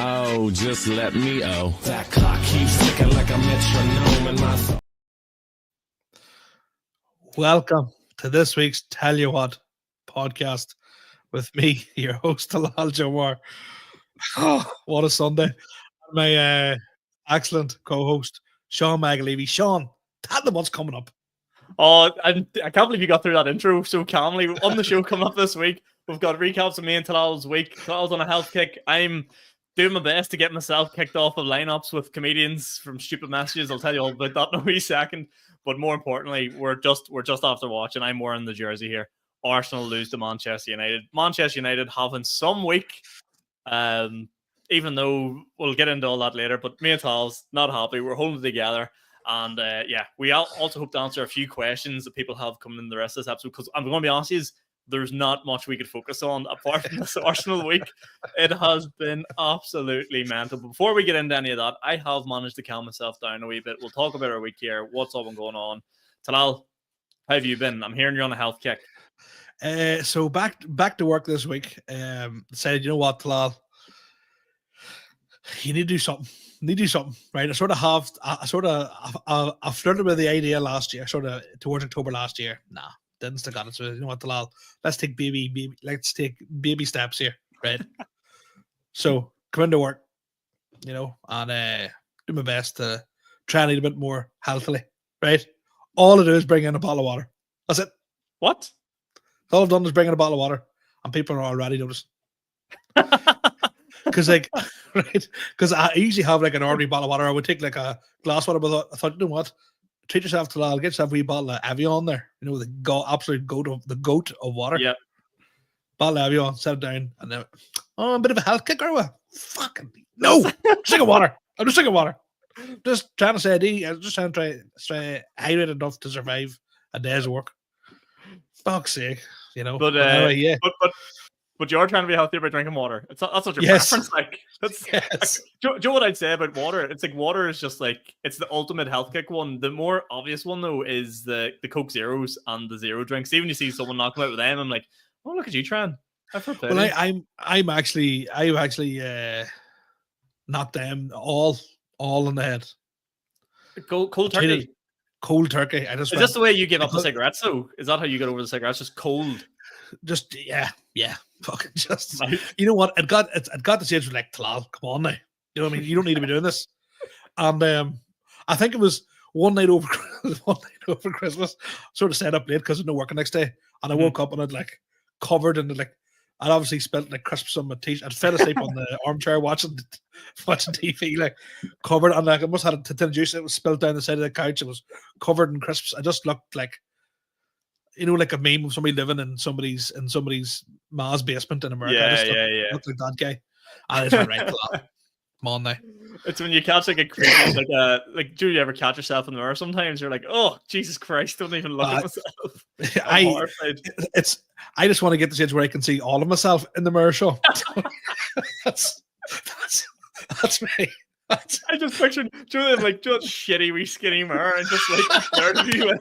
Oh, just let me That clock keeps ticking like a metronome in my thoughts. Welcome to this week's Tell You What podcast with me, your host, Talal Jawar. Oh, what a Sunday. My excellent co-host, Sean Magalevy. Sean, tell them what's coming up. Oh, and I can't believe you got through that intro so calmly. On the show coming up this week, we've got recaps of me and Talal's week. Talal's on a health kick. I'm doing my best to get myself kicked off of lineups with comedians from stupid messages. I'll tell you all about that in a wee second. But more importantly, we're just after watching. I'm wearing the jersey here. Arsenal lose to Manchester United. Manchester United having some week, even though we'll get into all that later. But me and Talal's not happy. We're holding it together. And we also hope to answer a few questions that people have coming in the rest of this episode, because I'm going to be honest with you, there's not much we could focus on apart from this Arsenal week. It has been absolutely mental. But before we get into any of that, I have managed to calm myself down a wee bit. We'll talk about our week here, what's up and going on. Talal, how have you been? I'm hearing you're on a health kick. So back to work this week. Decided, you know what, Talal, you need to do something. Right? I flirted with the idea last year, towards October last year. Nah, didn't stick on it. So you know what, Talal, let's take baby steps here, right? So come into work, and do my best to try and eat a bit more healthily, right? All I do is bring in a bottle of water. That's it. What? All I've done is bring in a bottle of water, and people are already noticing. Because right? Because I usually have like an ordinary bottle of water. I would take like a glass of water, but I thought, you know what? Treat yourself to that. Get yourself a wee bottle of Evian there. You know, the absolute goat of water. Yeah. Bottle of Evian, set it down, and then a bit of a health kick, are we? Fucking no! Drink of water. I'm just drinking water. Just trying to say I'm just trying to stay hydrated enough to survive a day's work. Fuck's sake, But anyway, yeah. But you're trying to be healthier by drinking water. That's what your Yes. preference like. Yes. Do you know what I'd say about water? It's like water is just like, it's the ultimate health kick one. The more obvious one though is the Coke Zeros and the zero drinks. Even you see someone knocking out with them, I'm like, oh, look at you trying. Well, I'm actually knocked them all in the head. Cold turkey. Cold turkey. Is this the way you give up the cigarettes though? Is that how you get over the cigarettes? Just cold. Just yeah. Fucking just. You know what? It got the stage with like, Talal, come on now. You know what I mean? You don't need to be doing this. And I think it was one night over Christmas. Sort of stayed up late because I no work the next day, and I woke up and I'd like covered in like. I'd obviously spent like crisps on my t-shirt. I'd fell asleep on the armchair watching TV, like covered, and like I must have had a tin of juice. It was spilled down the side of the couch. It was covered in crisps. I just looked like, like a meme of somebody living in somebody's ma's basement in America. Yeah. Looked like that guy. And it's right. Come on now. It's when you catch like a creepy, like do you ever catch yourself in the mirror? Sometimes you're like, oh Jesus Christ, don't even look at myself. I just want to get to the stage where I can see all of myself in the mirror show. that's me. I just pictured doing like just shitty wee skinny mirror and just like flirting you with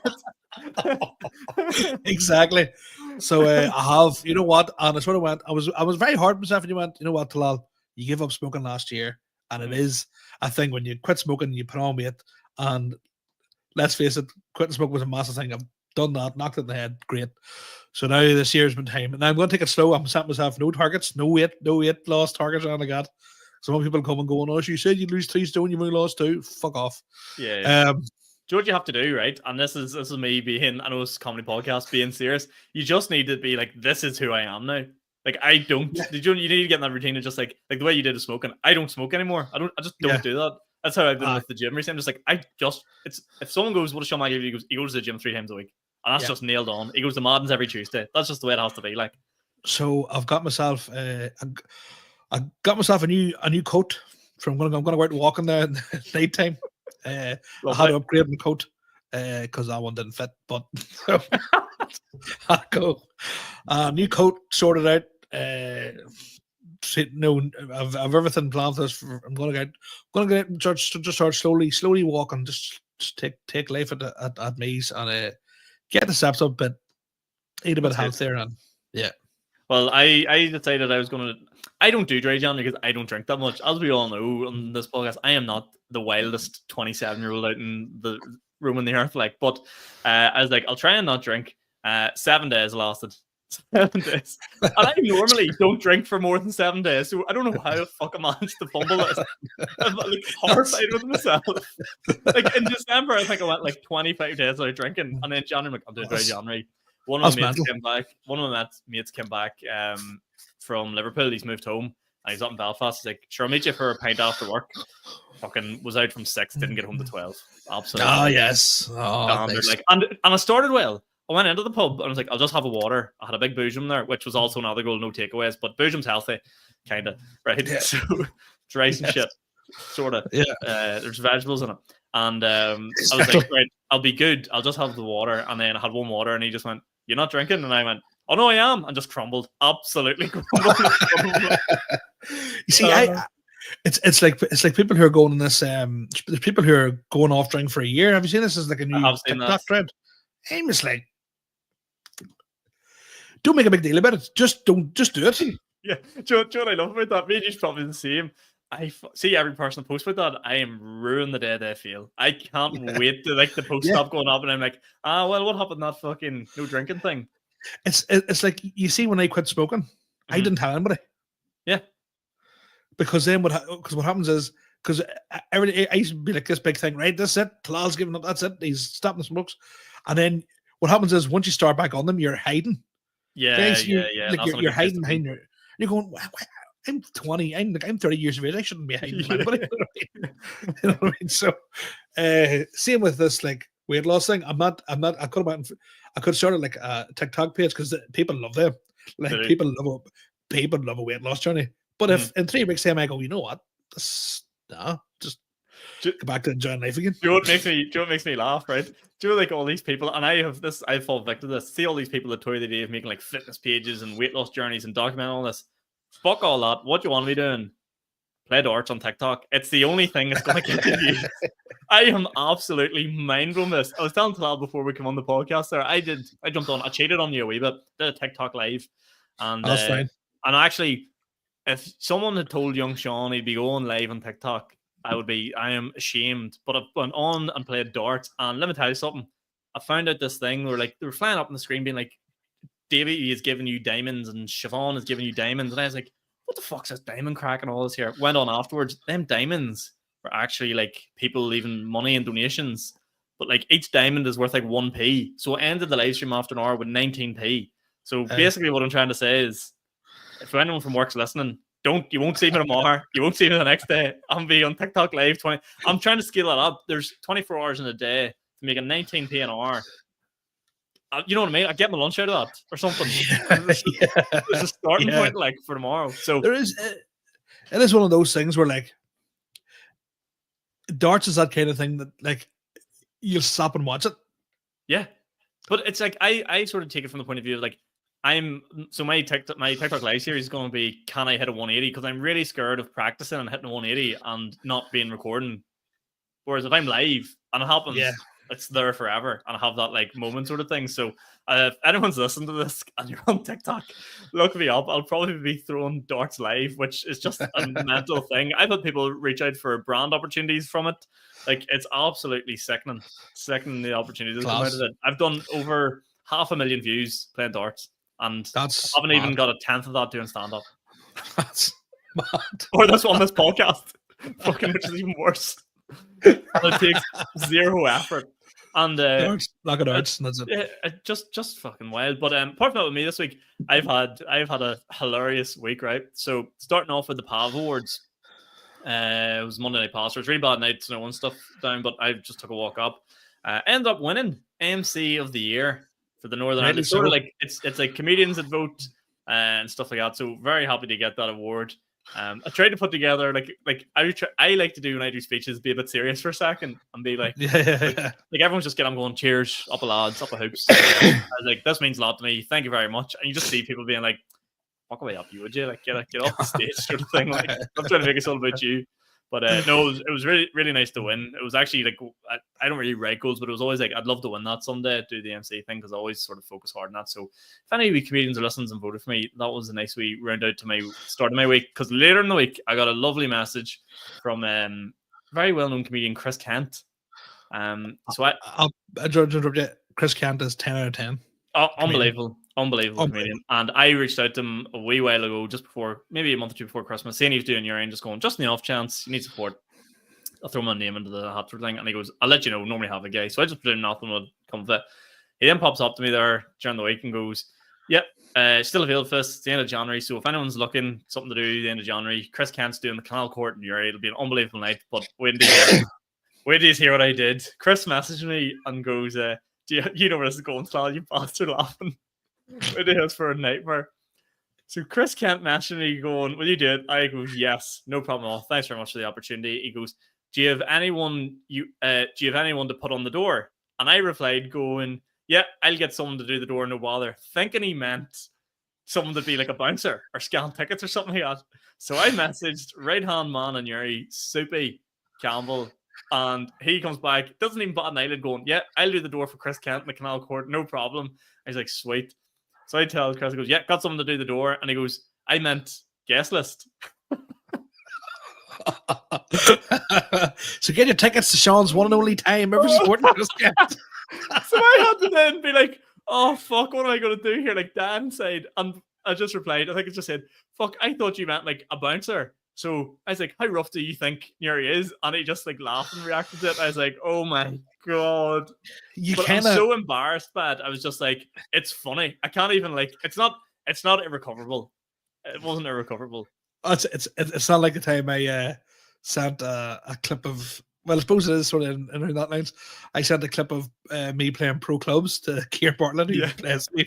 it. Exactly. So I have, you know what? And I sort of went. I was very hard on myself, and you went, you know what, Talal, you gave up smoking last year, and it is a thing when you quit smoking, you put on weight, and let's face it, quitting smoking was a massive thing. I've done that, knocked it in the head, great. So now this year's been time, and I'm going to take it slow. I'm setting myself no targets, no weight loss targets, and I got. Some people come and go, oh, you said you'd lose 3 stone, you've only lost 2. Fuck off. Yeah. Do you know what you have to do, right? And this is me being, I know it's a comedy podcast, being serious. You just need to be like, this is who I am now. Like, I don't. Yeah. You need to get in that routine of just like the way you did with smoking. I don't smoke anymore. I just don't do that. That's how I've been with the gym recently. I'm just like, if someone goes, what does Sean Maggie do? He goes to the gym 3 times a week. And that's just nailed on. He goes to Madden's every Tuesday. That's just the way it has to be. Like, so I've got myself, I got myself a new coat. I'm going to go out walking there in the night time. I had to upgrade my coat because that one didn't fit. But I go new coat sorted out. I've everything planned for this. I'm going to get and just start slowly walking. Just take life at ease and get the steps up, but eat a bit healthier and yeah. Well, I decided I was going to. I don't do dry January because I don't drink that much. As we all know on this podcast, I am not the wildest 27-year-old out in the roaming the earth. Like, but I was like, I'll try and not drink. 7 days lasted. 7 days. And I normally don't drink for more than 7 days. So I don't know how the fuck I managed to fumble this. I'm like horrified with myself. Like in December, I think I went like 25 days without drinking. And then January, I'm like, I'll do dry January. One of my mates came back from Liverpool. He's moved home and he's up in Belfast. He's like, sure, I'll meet you for a pint after work. Fucking was out from 6, didn't get home to 12. Absolutely. Oh, yes. Oh, like, and I started well. I went into the pub and I was like, I'll just have a water. I had a big boojum there, which was also another goal, no takeaways, but boojum's healthy, kind of, right? Yeah. So it's rice and shit, sort of. Yeah. There's vegetables in it. And I was like, right, I'll be good. I'll just have the water. And then I had one water and he just went, you're not drinking? And I went, oh no, I am. And just crumbled. Absolutely crumbled. You see, it's like people who are going on this, there's people who are going off drink for a year. Have you seen this? As like a new TikTok trend. I'm just like, don't make a big deal about it. Just do it. Yeah. Do you know what I love about that? Maybe it's probably the same. I see every person post about that. I am ruining the day they feel. I can't wait to like the post stop going up, and I'm like, well, what happened to that fucking no drinking thing? It's like you see when I quit smoking, I didn't tell anybody. Yeah. Because then what happens is because I used to be like this big thing, right? That's it. Talal's giving up. That's it. He's stopping the smokes, and then what happens is once you start back on them, you're hiding. Yeah. Like you're hiding behind your. You're going. I'm 20. I'm 30 years of age. I shouldn't be hiding from anybody. You know what I mean? So, same with this like weight loss thing. I'm not. I could have started like a TikTok page because people love them. Like people love a weight loss journey. But if in 3 weeks time I go, you know what? Just go back to enjoying life again. Do you know what makes me laugh, right? Do you know, like all these people, and I fall victim to this. See all these people that toy the day of making like fitness pages and weight loss journeys and document all this. Fuck all that. What do you want to be doing? Play darts on TikTok. It's the only thing that's going to get you views. I am absolutely mind blown this. I was telling Talal before we come on the podcast there. I jumped on. I cheated on you a wee bit. Did a TikTok live, and that's fine. And actually, if someone had told young Sean he'd be going live on TikTok, I am ashamed. But I've gone on and played darts, and let me tell you something. I found out this thing where like they were flying up on the screen, being like, Davey is giving you diamonds and Siobhan is giving you diamonds. And I was like, what the fuck's this diamond crack and all this here? Went on afterwards. Them diamonds were actually like people leaving money and donations. But like each diamond is worth like 1p. So I ended the live stream after an hour with 19p. So basically what I'm trying to say is if anyone from work's listening, you won't see me tomorrow. You won't see me the next day. I'll be on TikTok live 20. I'm trying to scale that up. There's 24 hours in a day to make a 19p an hour. You know what I mean? I get my lunch out of that or something. There's a starting point like for tomorrow. So there is. It is one of those things where like darts is that kind of thing that like you'll stop and watch it. Yeah, but it's like I sort of take it from the point of view of like my TikTok live series is going to be can I hit a 180 because I'm really scared of practicing and hitting a 180 and not being recording. Whereas if I'm live and it happens. Yeah. It's there forever, and I have that like moment sort of thing. So, if anyone's listening to this and you're on TikTok, look me up. I'll probably be throwing darts live, which is just a mental thing. I've had people reach out for brand opportunities from it. Like it's absolutely sickening the opportunities. I've done over 500,000 views playing darts, and I haven't even got a tenth of that doing stand up. That's mad. Or that's on this podcast, fucking, which is even worse. And it takes zero effort. And knock it out, and that's it. Just fucking wild. But apart from that, with me this week, I've had a hilarious week, right? So starting off with the PAV Awards, it was Monday night past. It was really bad night, snow and stuff down, but I just took a walk up. Ended up winning MC of the Year for the Northern Ireland. It's sort of like it's like comedians that vote and stuff like that. So very happy to get that award. I tried to put together like I like to do when I do speeches, be a bit serious for a second and be like, like everyone's just I'm going cheers, up a lads, up a hoops. I was like, this means a lot to me. Thank you very much. And you just see people being like, fuck away up you, would you? Like get off the stage sort of thing. Like I'm trying to make it all about you. But no, it was really, really nice to win. It was actually like, I don't really write goals, but it was always like, I'd love to win that someday, do the MC thing, because I always sort of focus hard on that. So if any of you comedians are listening and voted for me, that was a nice wee round out to my start of my week. Because later in the week, I got a lovely message from very well-known comedian Chris Kent. So I'll interrupt you. Chris Kent is 10 out of 10. Unbelievable comedian. And I reached out to him a wee while ago, just before, maybe a month or two before Christmas, saying he was doing urine, just going, just in the off chance, you need support, I'll throw my name into the hat sort of thing. And he goes, I'll let you know, normally have a guy. So I just put in nothing would come of it. He then pops up to me there during the week and goes, yep, still available for us. It's the end of January. So if anyone's looking, something to do the end of January, Chris Kent's doing the Canal Court in Uri. It'll be an unbelievable night. But wait till you hear what I did. Chris messaged me and goes, you know where this is going, Sal, you bastard, laughing. It is for a nightmare. So Chris Kent messaged me going, will you do it? I goes, yes, no problem at all. Thanks very much for the opportunity. He goes, do you have anyone to put on the door? And I replied going, yeah, I'll get someone to do the door, no bother. Thinking he meant someone to be like a bouncer or scan tickets or something like that. So I messaged right hand man in Uri, Soupy Campbell, and he comes back, doesn't even bat an eyelid, going, yeah, I'll do the door for Chris Kent in the Canal Court, no problem. I was like, sweet. So I tell Chris, he goes, yeah, got someone to do the door. And he goes, I meant guest list. So get your tickets to Sean's one and only time ever supporting Chris Kent. So I had to then be like, oh, fuck, what am I going to do here? Like Dan said, and I just replied, I think it just said, fuck, I thought you meant like a bouncer. So I was like, how rough do you think Neri is? And he just like laughed and reacted to it. I was like, oh my God. I'm so embarrassed by it. I was just like, it's funny. I can't even like, it's not irrecoverable. It wasn't irrecoverable. It's not like the time I sent a clip of, well, I suppose it is sort of in that lines. I sent a clip of me playing pro clubs to Keir Bartlett, who plays me.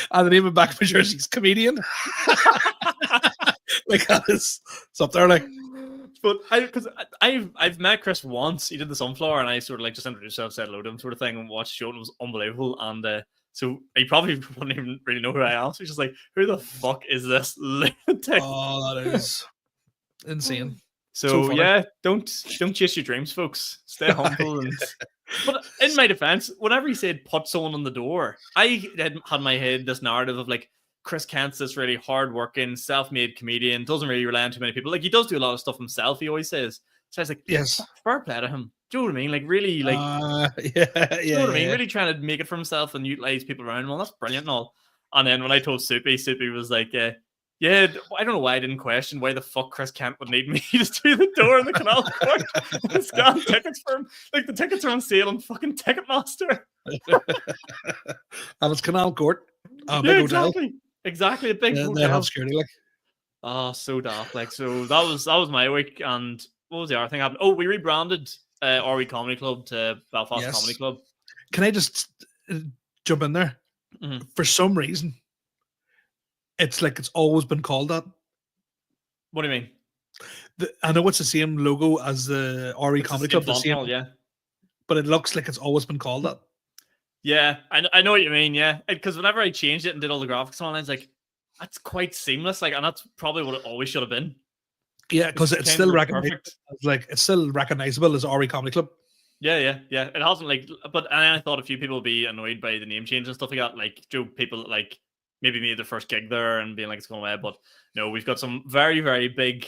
And the name of back of my jersey is comedian. Like that is it's up there, like. But I've met Chris once. He did the Sunflower, and I sort of like just introduced myself, said hello to him, sort of thing, and watched the show. And it was unbelievable. And so he probably wouldn't even really know who I am. So he's just like, "Who the fuck is this lunatic?" Oh, that is insane. So yeah, don't chase your dreams, folks. Stay humble. But in my defense, whenever he said put someone on the door, I had in my head this narrative of like, Chris Kent's this really hardworking, self-made comedian, doesn't really rely on too many people. Like, he does do a lot of stuff himself, he always says. So I was like, yes, fair play to him. Do you know what I mean? Like, really, like, you know what I mean? Really trying to make it for himself and utilize people around him. Well, that's brilliant and all. And then when I told Soupy was like, yeah, I don't know why I didn't question why the fuck Chris Kent would need me to do the door in the Canal Court and scan tickets for him. Like, the tickets are on sale on fucking Ticketmaster. And it's Canal Court. Yeah, exactly. Exactly, a big hotel. Security, like. Oh, so daft. Like, so that was my week. And what was the other thing happened? Oh, we rebranded RE Comedy Club to Belfast Comedy Club. Can I just jump in there? Mm-hmm. For some reason, it's like it's always been called that. What do you mean? I know it's the same logo as the RE Comedy Club, yeah. But it looks like it's always been called that. Yeah, I know what you mean, yeah. Because whenever I changed it and did all the graphics online, it's like, that's quite seamless, like, and that's probably what it always should have been. Yeah, because it's still it's still recognizable as RE Comedy Club. Yeah. It hasn't like, but I thought a few people would be annoyed by the name change and stuff like that. Like, people that like maybe made their first gig there and being like it's going away. But no, we've got some very, very big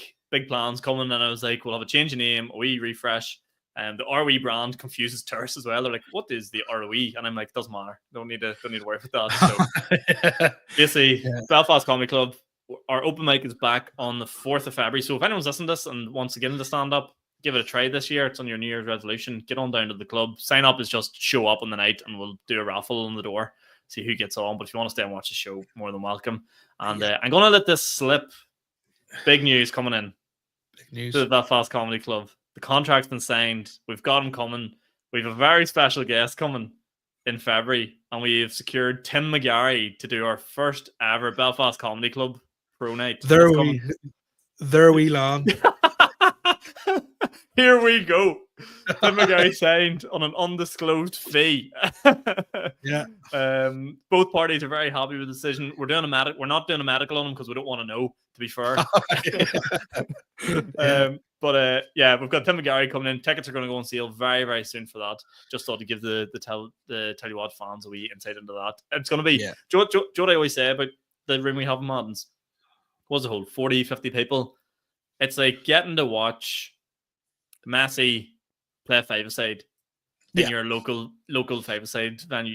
plans coming, and I was like, we'll have a change of name, a wee refresh. And the ROE brand confuses tourists as well. They're like, what is the ROE? And I'm like, doesn't matter. Don't need to worry about that. So basically, Belfast Comedy Club, our open mic is back on the 4th of February. So if anyone's listening to this and wants to get into stand-up, give it a try this year. It's on your New Year's resolution. Get on down to the club. Sign up is just show up on the night and we'll do a raffle on the door. See who gets on. But if you want to stay and watch the show, more than welcome. And I'm going to let this slip. Big news coming in. Big news. To the Belfast Comedy Club. The contract's been signed. We've got him coming. We have a very special guest coming in February, and we've secured Tim McGarry to do our first ever Belfast Comedy Club pro night. There we land. Here we go. Tim McGarry signed on an undisclosed fee. Yeah. Both parties are very happy with the decision. We're not doing a medical on him because we don't want to know, to be fair. But yeah, we've got Tim McGarry coming in. Tickets are going to go on sale very, very soon for that. Just thought to give the tell you what fans a wee insight into that. It's going to be Joe, what I always say about the room we have in Maddens. What's it hold? 40, 50 people. It's like getting to watch Messi play five-a-side in your local five-a-side venue.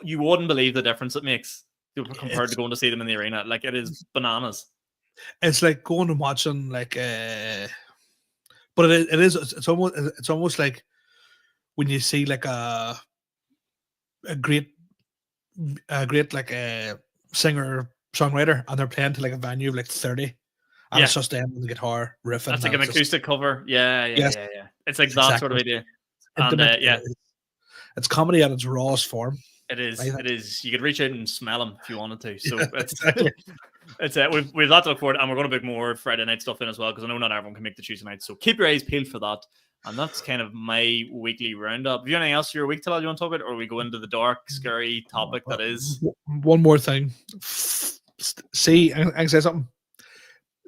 You wouldn't believe the difference it makes compared to going to see them in the arena. Like, it is bananas. It's like going and watching like but it's almost like when you see like a great like a singer songwriter and they're playing to like a venue of like 30 and it's just them on the guitar riffing. That's like an acoustic cover. Yeah. It's like that sort of idea. And it's comedy at its rawest form. It is. You could reach out and smell them if you wanted to. So it's we've that to look forward, and we're going to book more Friday night stuff in as well, because I know not everyone can make the Tuesday night. So keep your eyes peeled for that. And that's kind of my weekly roundup. Have you anything else for your week, Talal, you want to talk about, or we go into the dark, scary topic that is? One more thing. See, I can say something.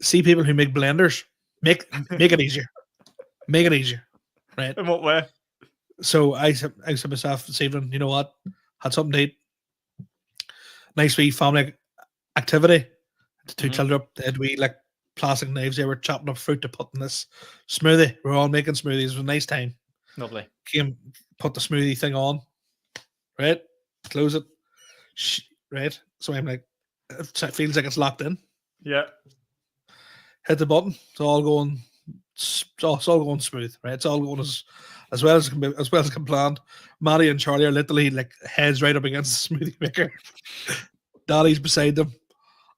See people who make blenders. Make it easier. Make it easier. Right? In what way? So I said myself this evening, you know what? Had something to eat. Nice wee family activity. The two children up, they had wee like plastic knives. They were chopping up fruit to put in this smoothie. We were all making smoothies. It was a nice time. Lovely. Came, put the smoothie thing on. Right? Close it. Right? So I'm like, it feels like it's locked in. Yeah. Hit the button. It's all going smooth, right? It's all going as well as it can planned. Maddie and Charlie are literally like heads right up against the smoothie maker. Daddy's beside them,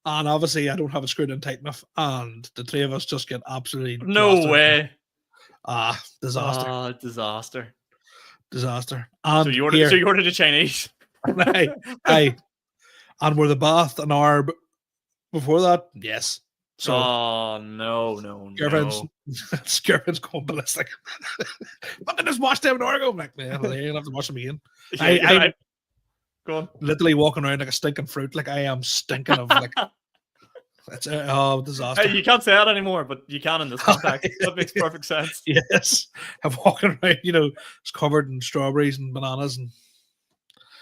and obviously I don't have it screwed in tight enough, and the three of us just get absolutely way. Disaster. And so you ordered a Chinese. Aye. And were the bath an hour before that? Yes. So, no. Girlfriend's going ballistic. But then just watch them an hour ago. I'm like, man, you're gonna have to watch them again. Go on. Literally walking around like a stinking fruit. Like I am stinking of like. It's a disaster. You can't say that anymore, but you can in this context. That makes perfect sense. Yes, I'm walking around. It's covered in strawberries and bananas and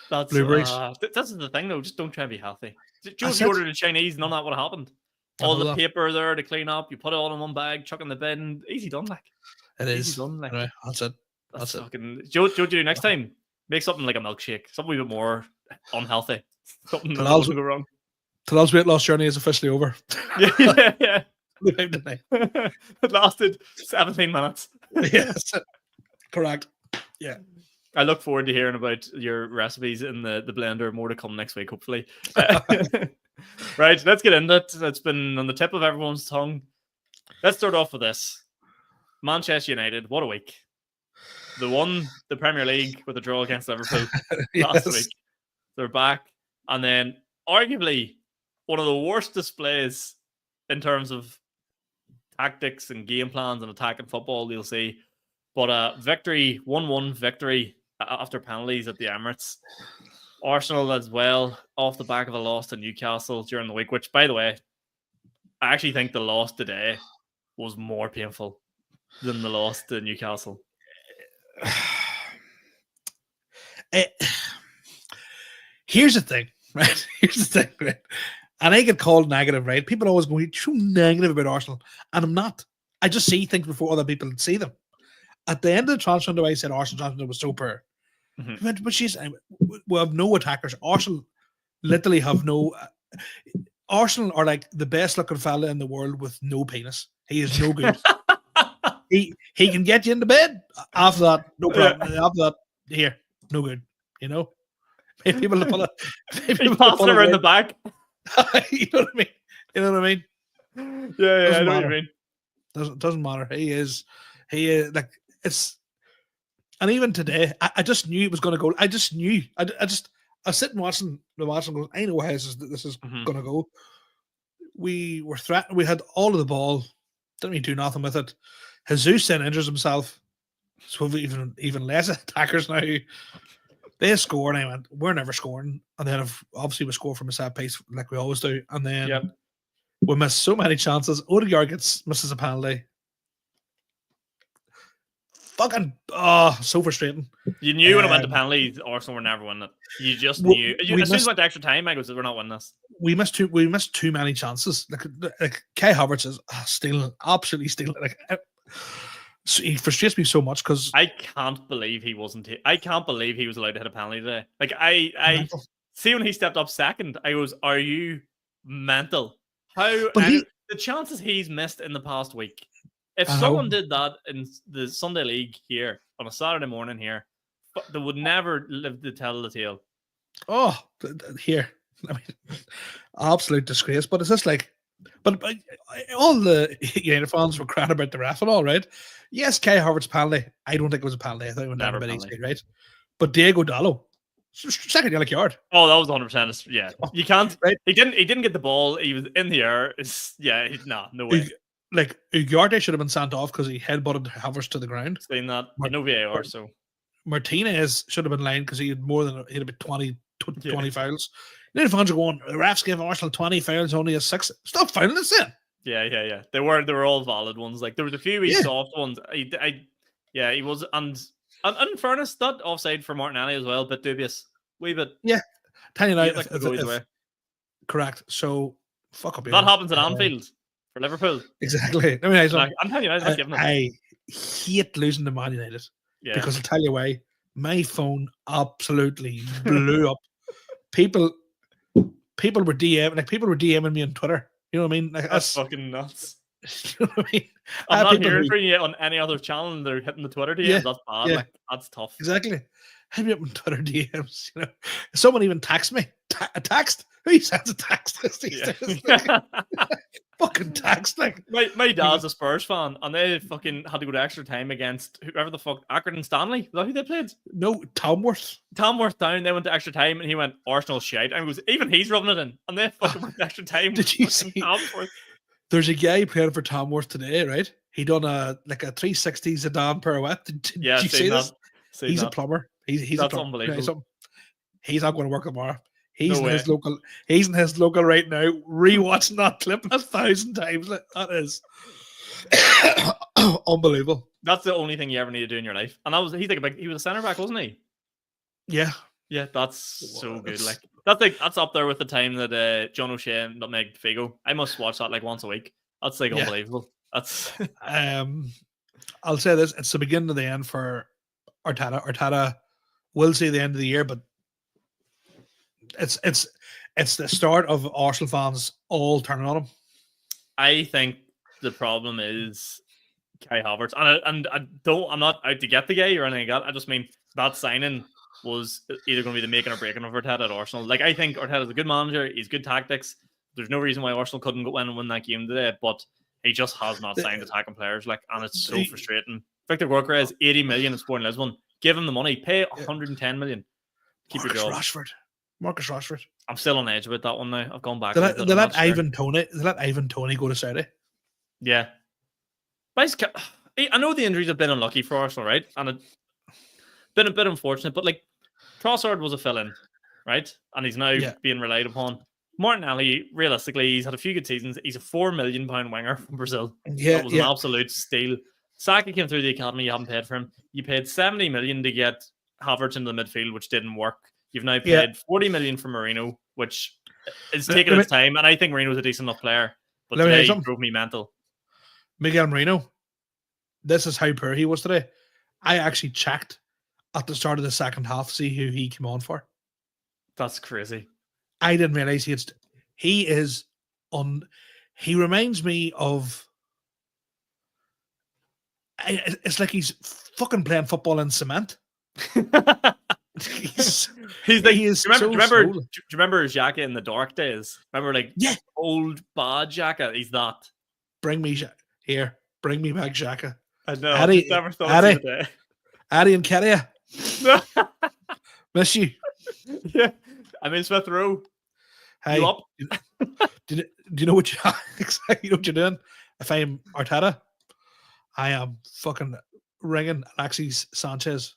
blueberries. That's the thing, though. Just don't try and be healthy. Just you ordered a Chinese, none of that would have happened. All the paper there to clean up, you put it all in one bag, chuck in the bin. Easy done, like. It is. Easy done, like. Right, that's it. Fucking. Joe, do next time? Make something like a milkshake, something a bit more unhealthy. Something that doesn't go wrong. Talal's weight loss journey is officially over. Yeah. It lasted 17 minutes. Yes, correct. Yeah. I look forward to hearing about your recipes in the blender. More to come next week, hopefully. Right, let's get into it. It's been on the tip of everyone's tongue. Let's start off with this. Manchester United, what a week. They won the Premier League with a draw against Liverpool last week. They're back. And then, arguably, one of the worst displays in terms of tactics and game plans and attacking football you'll see. But victory, 1-1 victory after penalties at the Emirates. Arsenal as well, off the back of a loss to Newcastle during the week, which, by the way, I actually think the loss today was more painful than the loss to Newcastle. Here's the thing, right? And I get called negative, right? People always go, you're too negative about Arsenal. And I'm not. I just see things before other people see them. At the end of the transfer window, I said Arsenal transfer window was so poor. Mm-hmm. But we have no attackers. Arsenal literally have no. Arsenal are like the best looking fella in the world with no penis. He is no good. he can get you into bed. After that, no problem. After that, here, no good. Maybe people to pull it. He passed it around the back. You know what I mean? Yeah, I know what you mean. Doesn't matter. He is like it's. And even today, I just knew it was going to go. I just knew. I was sitting watching the match and going, I know how this is going to go. We were threatened. We had all of the ball. Didn't really do nothing with it. Jesus then injures himself. So we've even less attackers now. They score, and I went, we're never scoring. And then obviously we score from a set piece like we always do. And then we miss so many chances. Odegaard misses a penalty. fucking so frustrating. You knew when it went to penalties, Arsenal were never winning it. You just knew. As soon as it went to extra time, I goes, "We're not winning this." We missed too many chances. Like Kai Havertz is absolutely stealing. Like he frustrates me so much because I can't believe he wasn't. I can't believe he was allowed to hit a penalty today. Like I see when he stepped up second, I goes, "Are you mental?" The chances he's missed in the past week. If someone did that in the Sunday League here on a Saturday morning here, they would never live to tell the tale. Oh, here, I mean, absolute disgrace. But it's just like, but all the United fans were crying about the ref and all, right? Yes, Kai Havertz penalty. I don't think it was a penalty. I think it went down a bit easy, right? But Diego Dallo, second yellow card. Oh, that was 100%. Yeah, you can't. Right? He didn't get the ball. He was in the air. No way. Like Ugarte should have been sent off because he headbutted Havertz to the ground. Saying that, no VAR. So Martinez should have been lined because he had about 20 fouls. United fans are going, the refs gave Arsenal 20 fouls, only a 6. Stop fouling us in. Yeah. They were all valid ones. Like there was a few soft ones. He was, and in fairness, that offside for Martinelli as well, bit dubious, wee bit. Yeah, tell you now, correct. So fuck up. That happens at Anfield for Liverpool. Exactly. I mean, I'm telling you, I hate losing to Man United because I'll tell you why. My phone absolutely blew up. People were DMing me on Twitter. You know what I mean? Like, that's fucking nuts. You know what I mean? I'm not hearing from you on any other channel and they're hitting the Twitter DMs. Yeah, that's bad. Yeah. Like, that's tough. Exactly. Hit me up on Twitter DMs. You know, someone even texted me. A text? Who sends a text? Fucking text. Like my dad's a Spurs fan, and they fucking had to go to extra time against whoever the fuck, Accrington Stanley. Is that who they played? No, Tamworth. Tamworth Town. They went to extra time, and he went Arsenal shite. And even he's rubbing it in, and they fucking went to extra time. Did you see? Tamworth. There's a guy playing for Tamworth today, right? He done a 360 Zidane pirouette. Did you see this? He's a plumber. He's That's a plumber. Unbelievable. He's not going to work tomorrow. He's in his local right now, rewatching that clip 1,000 times. That is unbelievable. That's the only thing you ever need to do in your life. And he was a centre back, wasn't he? Yeah. Yeah, that's so good. Like that's up there with the time that John O'Shea nutmegged Figo. I must watch that like once a week. That's like unbelievable. That's I'll say this: it's the beginning of the end for Arteta. Arteta will see the end of the year, but it's the start of Arsenal fans all turning on him. I think the problem is Kai Havertz, and I'm not out to get the guy or anything like that. I just mean that signing was either going to be the making or breaking of Arteta at Arsenal. Like, I think Arteta's a good manager. He's good tactics. There's no reason why Arsenal couldn't go in and win that game today, but he just has not signed attacking players. Like, and it's so frustrating. Victor Gyökeres, 80 million in Sporting Lisbon. Give him the money. Pay 110 million. Keep your job. Marcus Rashford. I'm still on edge about that one now. I've gone back. They let Ivan Toney go to Saudi. Yeah. But I know the injuries have been unlucky for Arsenal, right? And it's been a bit unfortunate, but like Trossard was a fill-in, right? And he's now being relied upon. Martinelli, realistically, he's had a few good seasons. He's a £4 million winger from Brazil. Yeah, that was an absolute steal. Saka came through the academy. You haven't paid for him. You paid 70 million to get Havertz into the midfield, which didn't work. You've now paid 40 million for Marino, which is taking its time. And I think Marino's a decent enough player, but today he drove me mental. Miguel Marino, this is how poor he was today. I actually checked at the start of the second half to see who he came on for. That's crazy. I didn't realize he reminds me of. It's like he's fucking playing football in cement. He's like, do you remember Xhaka in the dark days? Remember, like, old bad Xhaka? He's that. Bring me back Xhaka. I know. Eddie, never thought of it. Eddie and Kedia. Miss you. Yeah. I'm in Smith Rowe. Hey, you up? do you know what exactly what you're doing? If I'm Arteta, I am fucking ringing Alexis Sanchez.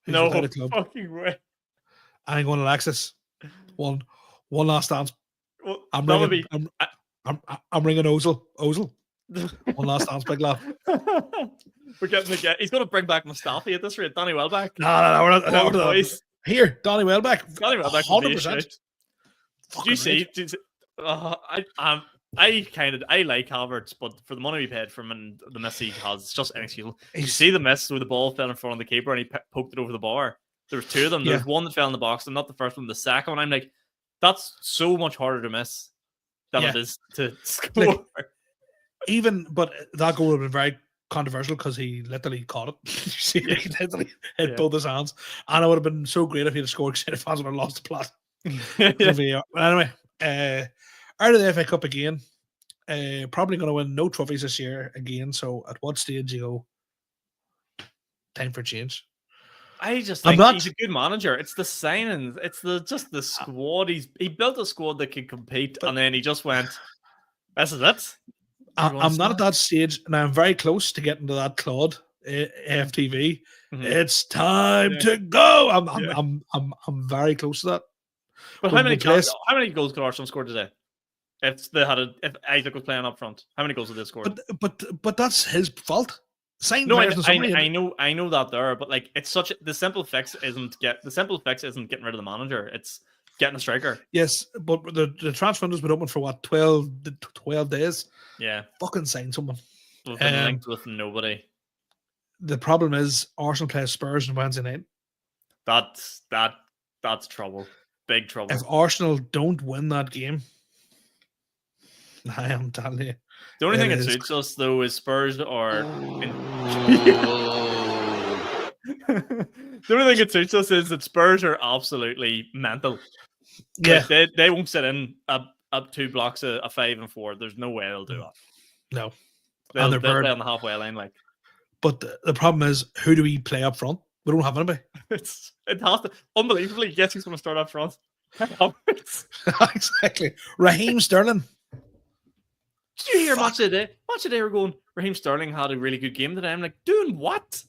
No fucking way. I ain't going to Alexis. One last dance. Well, I'm ringing Ozil. One last dance, big lad. We're getting the guy. He's going to bring back Mustafi at this rate. Danny Welbeck. No, we're not. Oh, We're not. boys. Here, Donny Welbeck. Danny Welbeck would be a 100%. shout. Did you see? I like Havertz, but for the money we paid for him and the miss he has, it's just inexcusable. You see the miss where the ball fell in front of the keeper and he poked it over the bar. There was two of them. There was one that fell in the box, and not the first one, the second one. I'm like, that's so much harder to miss than it is to score. But that goal would have been very controversial because he literally caught it. You see, he literally hit both his hands, and it would have been so great if he had scored. City fans would have lost the plot. Anyway, out of the FA Cup again. Probably going to win no trophies this year again. So, at what stage you go? Time for change. I just think he's a good manager. It's the signings. It's the squad. He built a squad that could compete, and then he just went. This is it. I'm not at that stage, and I'm very close to getting to that Claude FTV. Mm-hmm. It's time to go. I'm very close to that. But how many goals could Arsenal score today? If Isaac was playing up front, how many goals did they score? But that's his fault. I know that there, but like it's the simple fix isn't getting rid of the manager. It's getting a striker. Yes, but the transfer window's been open for what 12 days. Yeah, fucking sign someone. We've been linked with nobody. The problem is Arsenal play Spurs on Wednesday night. That's trouble. Big trouble. If Arsenal don't win that game, I am telling you. The only thing that suits us though is Spurs or. The only thing that suits us is that Spurs are absolutely mental. Yeah, like they won't sit in up 2 blocks a 5 and 4. There's no way they'll do that. No, they'll play on the halfway line like. But the problem is, who do we play up front? We don't have anybody. It has to unbelievably. Guess who's going to start up front? Exactly, Raheem Sterling. Did you hear Match of the Day? Match of the Day were going, Raheem Sterling had a really good game today. I'm like, doing what?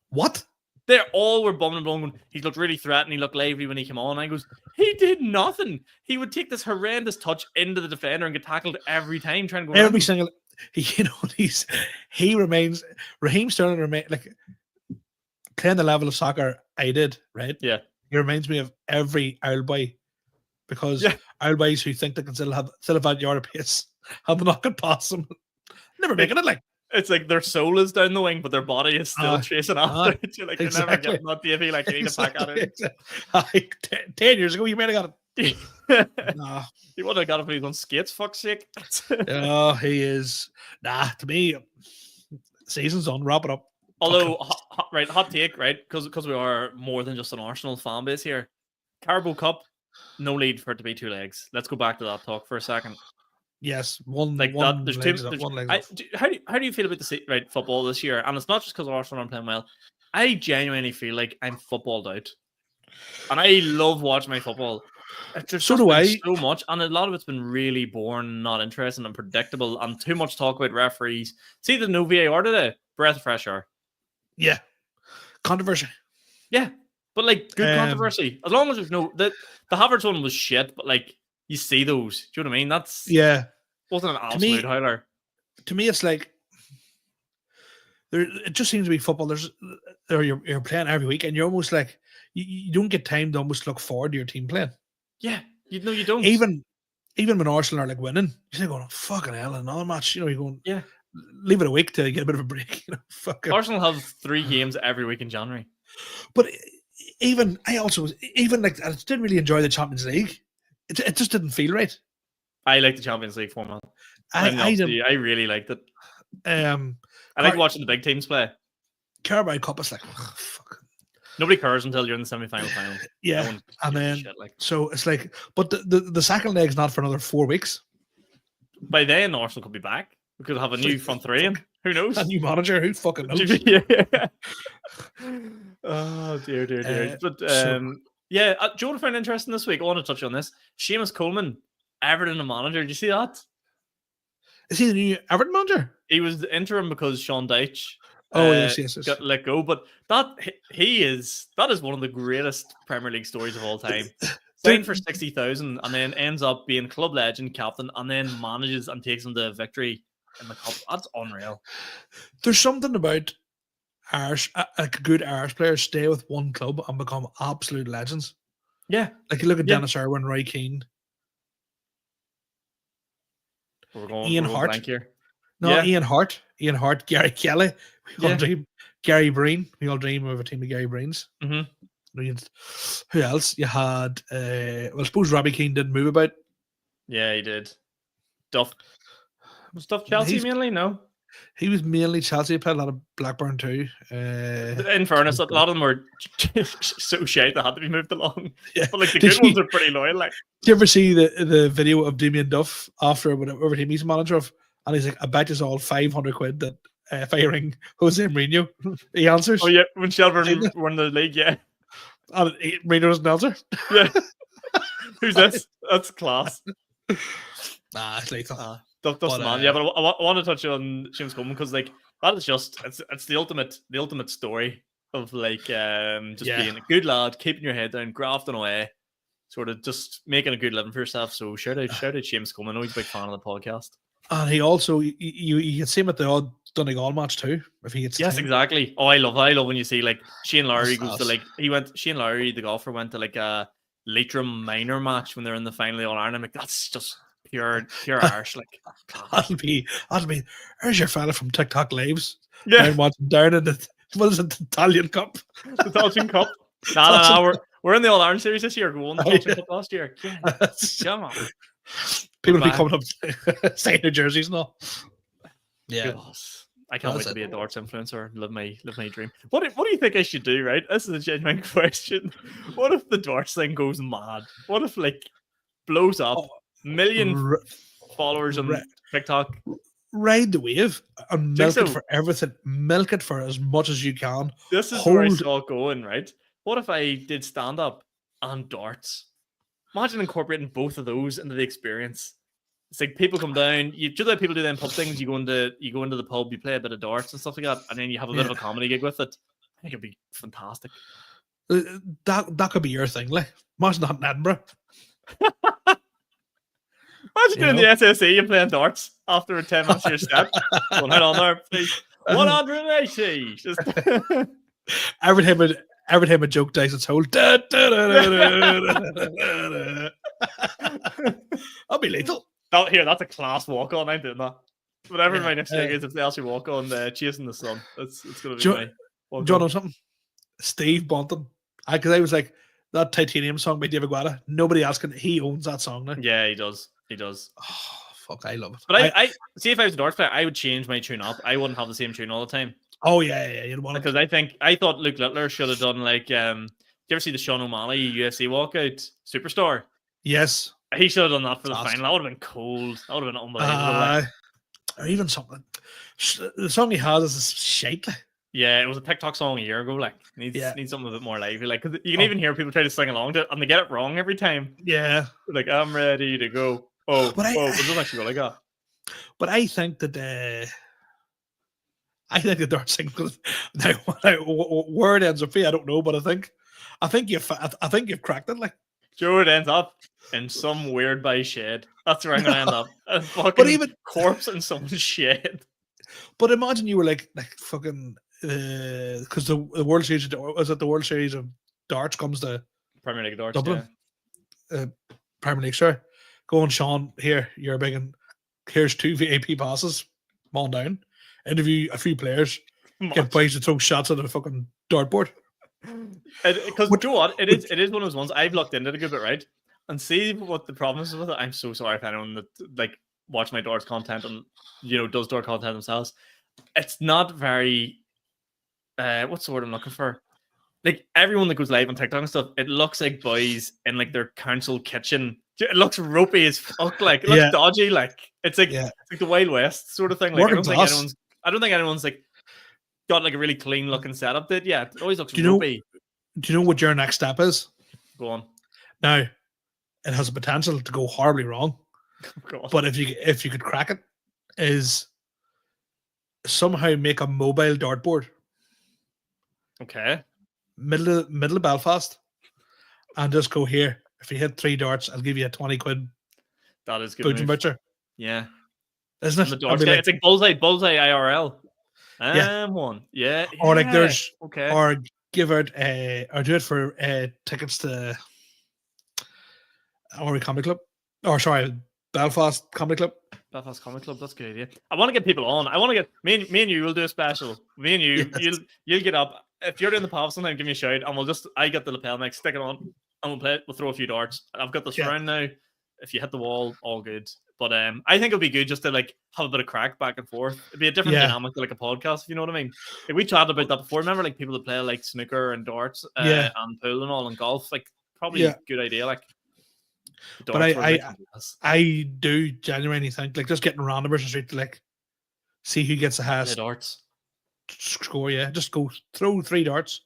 What? They all were bumming and blowing. He looked really threatening. He looked lively when he came on. I goes, he did nothing. He would take this horrendous touch into the defender and get tackled every time trying to go every single. Raheem Sterling remains like playing the level of soccer I did, right? Yeah. He reminds me of every Owl boy because Owl boys who think they can still have that yard of pace have not got past them. Never making it like. It's like their soul is down the wing, but their body is still chasing after it. You're like, you're never getting that Davey. Like, you need to pack at it. 10 years ago, you might have got it. He would have got it when he was on skates, fuck's sake. Oh, he is. To me, season's on. Wrap it up. Although, hot take, right? Because we are more than just an Arsenal fan base here. Carabao Cup, no need for it to be 2 legs. Let's go back to that talk for a second. Yes, one leg. How do you feel about the football this year? And it's not just because Arsenal aren't playing well. I genuinely feel like I'm footballed out, and I love watching my football. So do I. So much, and a lot of it's been really boring, not interesting, and predictable, and too much talk about referees. See the no VAR today? Breath of fresh air. Yeah, controversy. Yeah, but like good controversy. As long as there's no the Havertz one was shit, but like. You see those. Do you know what I mean? Wasn't an absolute howler. To me, it's like it just seems to be football. You're playing every week, and you're almost like you don't get time to almost look forward to your team playing. Yeah, you don't. Even when Arsenal are like winning, you're going, oh, fucking hell, another match. You're going, leave it a week to get a bit of a break. Arsenal have 3 games every week in January. But I didn't really enjoy the Champions League. It just didn't feel right. I like the Champions League format. I really liked it. I like watching the big teams play. Carabao Cup is like, oh, fuck. Nobody cares until you're in the semi-final. Yeah, and then so it's like, but the second leg's not for another 4 weeks. By then, Arsenal could be back. We could have a new front three in. Who knows? A new manager. Who fucking knows? Oh dear. But do you want to find interesting this week? I want to touch on this. Seamus Coleman, Everton manager. Did you see that? Is he the new Everton manager? He was the interim because Sean Dyche yes. got let go. But that is one of the greatest Premier League stories of all time. Signed for 60,000 and then ends up being club legend, captain, and then manages and takes them to victory in the cup. That's unreal. There's something about Irish, like good Irish players, stay with one club and become absolute legends. Yeah. Like you look at Yeah. Dennis Irwin, Roy Keane, We're going Ian Hart. blank here. No, Yeah. Ian Hart, Gary Kelly. We all Yeah. dream. Gary Breen. We all dream of a team of Gary Breens. Mhm. Who else? You had, well, I suppose Robbie Keane didn't move about. Yeah, he did. Was Duff Chelsea mainly? No. He was mainly Chelsea. He played a lot of Blackburn too. In fairness, a lot of them were so shite they had to be moved along. Yeah. But like the good ones are pretty loyal. Like, do you ever see the video of Damien Duff after whatever team he's manager of? And he's like, I bet it's all 500 quid that if I ring Jose Mourinho, he answers. oh yeah, when Shelburne won the league, yeah. And Mourinho doesn't answer. Yeah. Who's this? That's class. Nah, it's lethal. That's the man. Yeah, but I want to touch on Seamus Coleman because like that is just it's the ultimate story of like just being a good lad, keeping your head down, grafting away, sort of just making a good living for yourself. So shout out Seamus Coleman. I know he's a big fan of the podcast. And he also you can see him at the odd Donegal match too if he gets exactly. Oh, I love when you see like Shane Lowry goes to like Shane Lowry the golfer went to like a Leitrim minor match when they're in the final of the All-Ireland. I'm like, that's just pure Irish. Like that'll be there's your fella from TikTok Lives. Yeah, down in the what is it, the Italian Cup? The Italian Cup. No, we're in the All-Ireland series this year. We won the Italian Cup last year. Yeah. Come on. People be coming up saying New Jerseys and all. Yeah. I can't wait to be a darts influencer and live my dream. What do you think I should do, right? This is a genuine question. What if the darts thing goes mad? What if like blows up, million followers on TikTok? Ride the wave and milk it for everything. Milk it for as much as you can. This is where I saw it going, right? What if I did stand up and darts? Imagine incorporating both of those into the experience. It's like people come down. You do that. People do them pub things. You go into the pub. You play a bit of darts and stuff like that, and then you have a bit of a comedy gig with it. I think it'd be fantastic. That could be your thing, like. Imagine that in Edinburgh. Imagine doing the SSE and playing darts after 10 minutes of your set. Going head on there, please. 180. Just every time a joke dies, it's whole. I'll be lethal. That's a class walk on. I'm doing that. Whatever my next thing is, if they actually walk on Chasing the Sun, it's going to be my walk. Do you know something? Steve Bunton. Because I was like, that Titanium song by David Guetta, nobody else can. He owns that song now. Yeah, he does. Oh, fuck, I love it. But I see if I was a darts player, I would change my tune up. I wouldn't have the same tune all the time. Oh yeah, you'd want because I thought Luke Littler should have done like. Do you ever see the Sean O'Malley UFC walkout Superstar? Yes, he should have done that for the final. That would have been cool. That would have been unbelievable. Or even something. The song he has is shite. Yeah, it was a TikTok song a year ago. Like, needs something a bit more lively. Like, cause you can even hear people try to sing along to it, and they get it wrong every time. Yeah, like I'm ready to go. It doesn't actually go like that. But I think that the darts thing. Now, where it ends up, I don't know, but I think you've cracked it. Like, Joe, it ends up in some weird by shed. That's where I'm gonna end up. A fucking corpse in someone's shed. But imagine you were like fucking. Because the World Series was it the World Series of Darts comes to Premier League of Darts, Dublin, Premier League. Sorry, go on, Sean. Here, you're big, and here's 2 VIP passes. Come on down, interview a few players, get boys to throw shots at the fucking dartboard. Because you know what, it is one of those ones I've looked into it a good bit, right? And see what the problem is with it. I'm so sorry if anyone that like watch my darts content and does dart content themselves. It's not very. What's the word I'm looking for? Like everyone that goes live on TikTok and stuff, it looks like boys in like their council kitchen. It looks ropey as fuck. Like it looks dodgy. Like it's like the Wild West sort of thing. Like I don't think anyone's like got like a really clean looking setup. It always looks ropey. Do you know what your next step is? Go on. Now, it has a potential to go horribly wrong. But if you could crack it, is somehow make a mobile dartboard. Okay. Middle of Belfast, and just go here. If you hit 3 darts, I'll give you a 20 quid. That is good. Butcher. Yeah. Isn't it? It's like bullseye IRL. One. Yeah. Or like there's okay. or give out or do it for tickets to Ori Comedy Club. Or sorry, Belfast Comedy Club. Belfast Comedy Club, that's a good idea. I want to get people on. I want to get me and you will do a special. Me and you, Yes. you'll get up. If you're in the pub sometime, give me a shout and I get the lapel mic, stick it on, and we'll play it. We'll throw a few darts. I've got the surround now. If you hit the wall, all good. But I think it'll be good just to like have a bit of crack back and forth. It'd be a different dynamic to like a podcast, if you know what I mean. Like, we chatted about that before. Remember, like people that play like snooker and darts, and pool and all, and golf. Like probably a good idea. Like, but I do genuinely think like just getting randomers in the street to like see who gets the highest darts score. Yeah, just go throw 3 darts.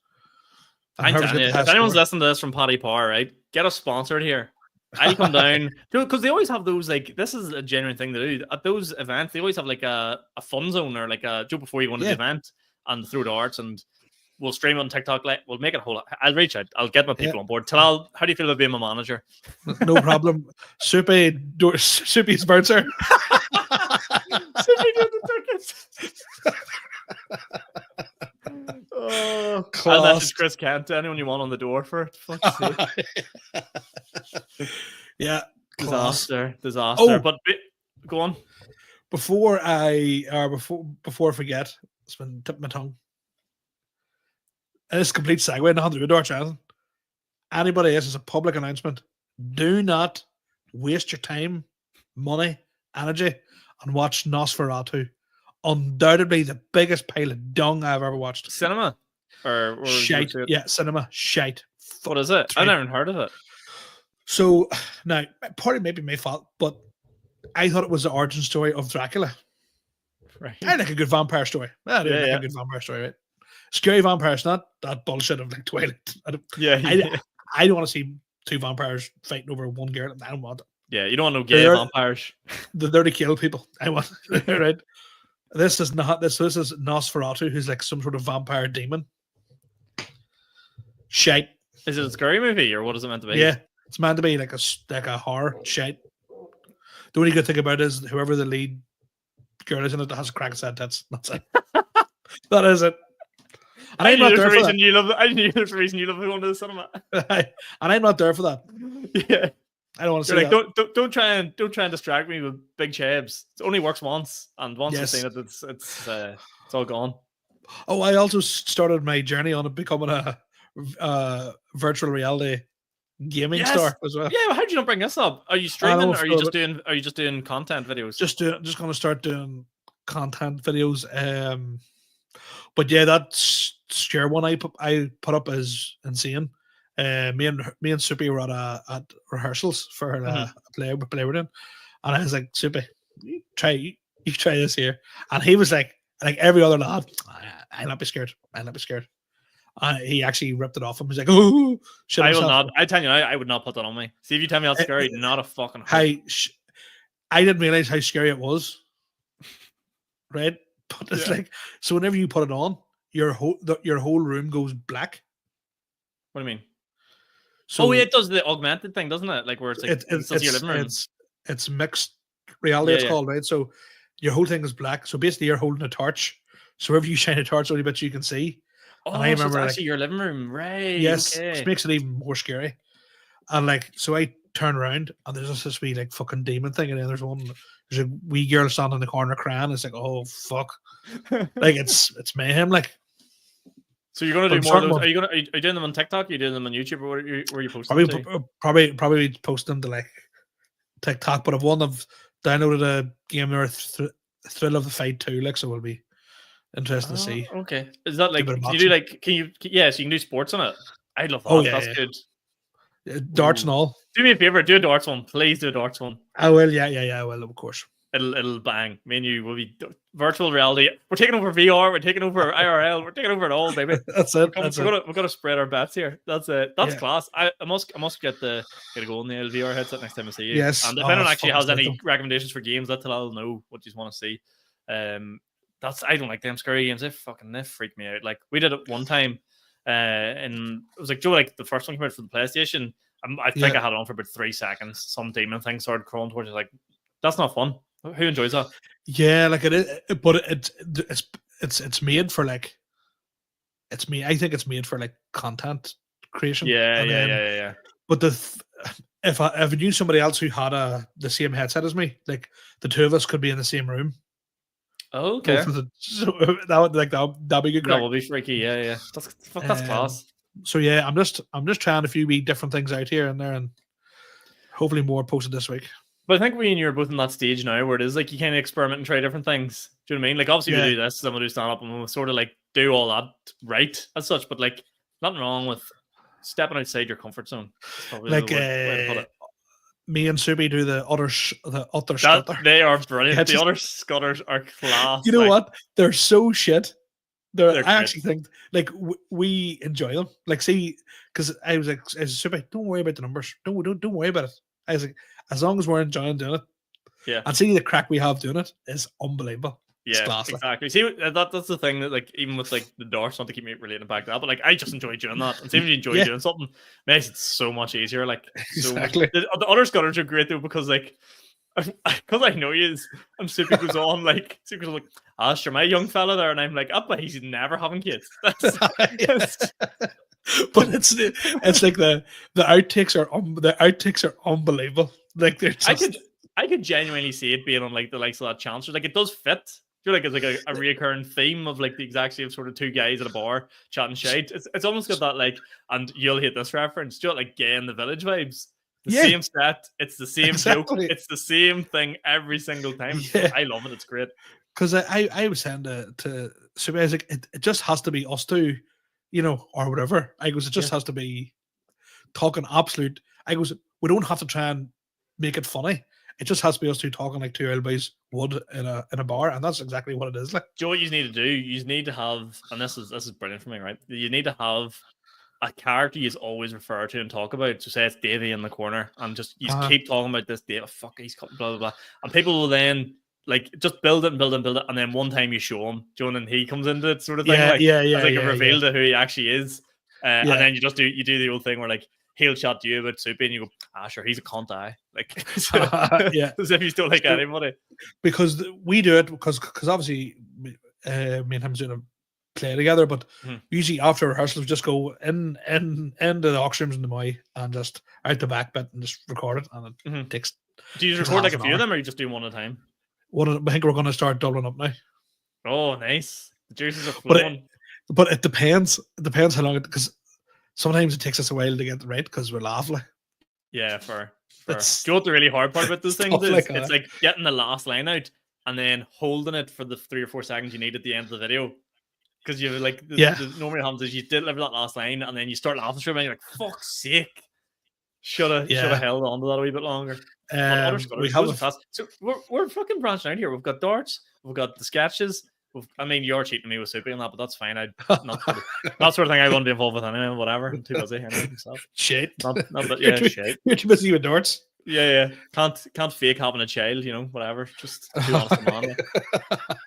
If anyone's listening to this from Paddy Power, right, get us sponsored here. I come down because they always have those, like, this is a genuine thing to do at those events. They always have like a fun zone or like a joke before you go into the event and throw darts, and we'll stream it on TikTok. Like, we'll make it a whole. I'll reach out. I'll get my people on board. Talal, how do you feel about being my manager? No problem. Soupy's bouncer. Soupy doing the tickets. Oh, I'll message Chris Kent. Anyone you want on the door for? Fuck's sake. Yeah, disaster. Oh, but go on. Before I forget, it's been tipping my tongue. And it's a complete segue. Nothing to do with Darts, Jonathan. Anybody else, is a public announcement. Do not waste your time, money, energy, and watch Nosferatu. Undoubtedly the biggest pile of dung I've ever watched. Cinema? Or shite. Yeah, cinema. Shite. What is it? I've never heard of it. So, now, partly maybe my fault, but I thought it was the origin story of Dracula. Right. I like a good vampire story. I do like a good vampire story, right? Scary vampires, not that bullshit of like Twilight. I don't want to see 2 vampires fighting over one girl. I don't want it. Yeah, you don't want no gay vampires. They're there to kill people. I want right. This is not this. This is Nosferatu, who's like some sort of vampire demon. Shite. Is it a scary movie or what is it meant to be? Yeah, it's meant to be like a horror shite. The only good thing about it is whoever the lead girl is in it that has a crack set. That's it. That is it. And I'm not there for that. I knew there's a reason you love going to the cinema. And I'm not there for that. Yeah. I don't want to say like, that. Don't try and distract me with big chabs. It only works once, and once I've seen it, it's all gone. Oh, I also started my journey on becoming a virtual reality gaming star as well. Yeah, how did you not bring this up? Are you streaming? Or are you just doing content videos? Just going to start doing content videos. But yeah, that scare one I put up is insane. Me and Soupy were at rehearsals for a play we're doing, and I was like, Soupy, you try this here, and he was like every other lad, I'll not be scared. He actually ripped it off him. He's like, oh, I will not. I tell you, I would not put that on me. See, if you tell me that's scary, not a fucking. I didn't realize how scary it was. Right, but it's like, so whenever you put it on, your whole room goes black. What do you mean? So it does the augmented thing, doesn't it? Like where it's like it's your living room. It's mixed reality. It's called, right? So your whole thing is black. So basically, you're holding a torch. So wherever you shine a torch, only bit you can see. Oh, and I remember, so it's actually your living room, right? Yes, it makes it even more scary. And like, so I turn around and there's just this wee like fucking demon thing, and then there's a wee girl standing in the corner crying. It's like, oh fuck, like it's mayhem, like. So you're gonna do more of those? Are you doing them on TikTok? Are you doing them on YouTube, or where are you posting them to? Probably post them to like TikTok. But I've downloaded a game there, Thrill of the Fight 2, like, so it'll be interesting to see. Okay, is that like? Can you do like? So you can do sports on it. I love that. Oh yeah, that's good. Darts and all. Do me a favor, do a darts one, please. Do a darts one. I will. Yeah. I will, of course. It'll bang. Me and you will be virtual reality. We're taking over VR. We're taking over IRL. We're taking over it all, baby. That's it. We're gonna spread our bets here. That's it. That's class. I must get a go on the LVR headset next time I see you. Yes. And if anyone actually has any recommendations for games, let Talal know what you want to see. I don't like them scary games. They freak me out. Like we did it one time, and it was like Joe. Like the first one came out for the PlayStation. I think I had it on for about 3 seconds. Some demon thing started crawling towards you. Like that's not fun. Who enjoys that? Yeah, like it is, but it's made for like I think it's made for like content creation. Yeah, And yeah. But if I knew somebody else who had the same headset as me, like the two of us could be in the same room. Okay. So that'd be good. That will be freaky. Yeah. That's class. So yeah, I'm just trying a few wee different things out here and there, and hopefully more posted this week. But I think we and you are both in that stage now where it is like you kind of experiment and try different things. Do you know what I mean? Like obviously we do this, someone do stand up, and we'll sort of like do all that right as such. But like nothing wrong with stepping outside your comfort zone. Like me and Subi do the utter scutter. They are brilliant. The utter scutters are class. You know what? They're so shit. I great. actually think like we enjoy them. Like, see, because I was Subi, don't worry about the numbers. Don't worry about it. I was like, as long as we're enjoying doing it, yeah. And see the crack we have doing it is unbelievable. Yeah, exactly. See, that's the thing that like even with like the darts, not to keep me relating back to that, but like I just enjoy doing that. And see, if you enjoy doing something, it makes it so much easier. Like exactly. The other scutters are great though because like because I know you, and Super goes on like Super goes like, sure, my young fella there, and I'm like, but he's never having kids. But it's like the outtakes are unbelievable. Like they're just... I could genuinely see it being on like the likes of that Chancellor. Like it does fit. I feel like it's like a reoccurring theme of like the exact same sort of two guys at a bar chatting shite. It's almost got that like, and you'll hit this reference, do you know, like Gay in the Village vibes. The same set, it's the same joke, it's the same thing every single time. Yeah. I love it. It's great. Because I was saying to Subi, I was like, it just has to be us two, you know, or whatever. I goes, it just has to be talking absolute. I goes, we don't have to try and make it funny. It just has to be us two talking like two old boys would in a bar, and that's exactly what it is. Like, do you know what you need to do? You need to have, and this is brilliant for me, right? You need to have a character you always refer to and talk about. So say it's Davey in the corner, and just keep talking about this Davey. Fuck, he's blah blah blah, and people will then like just build it, and then one time you show him, Joan, and he comes into it, sort of thing. A reveal to who he actually is, and then you do the old thing where like he'll chat to you about Soupy, and you go, sure, he's a cunt, like as if you don't like anybody. Because we do it because obviously me and him doing a play together, but usually after rehearsals we just go in the aux rooms in the Moy and just out the back bit and just record it, and it takes. Do you record like a few of them, or you just do one at a time? I think we're going to start doubling up now. Oh, nice! The juices are flowing. But it depends. It depends how long it, because sometimes it takes us a while to get it right because we're laughing. Yeah, fair. Do you know what the really hard part about those things is? It's like getting the last line out and then holding it for the 3 or 4 seconds you need at the end of the video. Because you like normally happens is you deliver that last line and then you start laughing straight away and you're like, fuck's sake. Should have held on to that a wee bit longer. So we're fucking branching out here. We've got darts, we've got the sketches. I mean, you're cheating me with Soupy on that, but that's fine. That sort of thing I wouldn't be involved with anyway. Whatever. I'm too busy anyway myself. Shit. Shit. You're too busy with darts. Yeah. Can't fake having a child, you know, whatever. Just too honest man.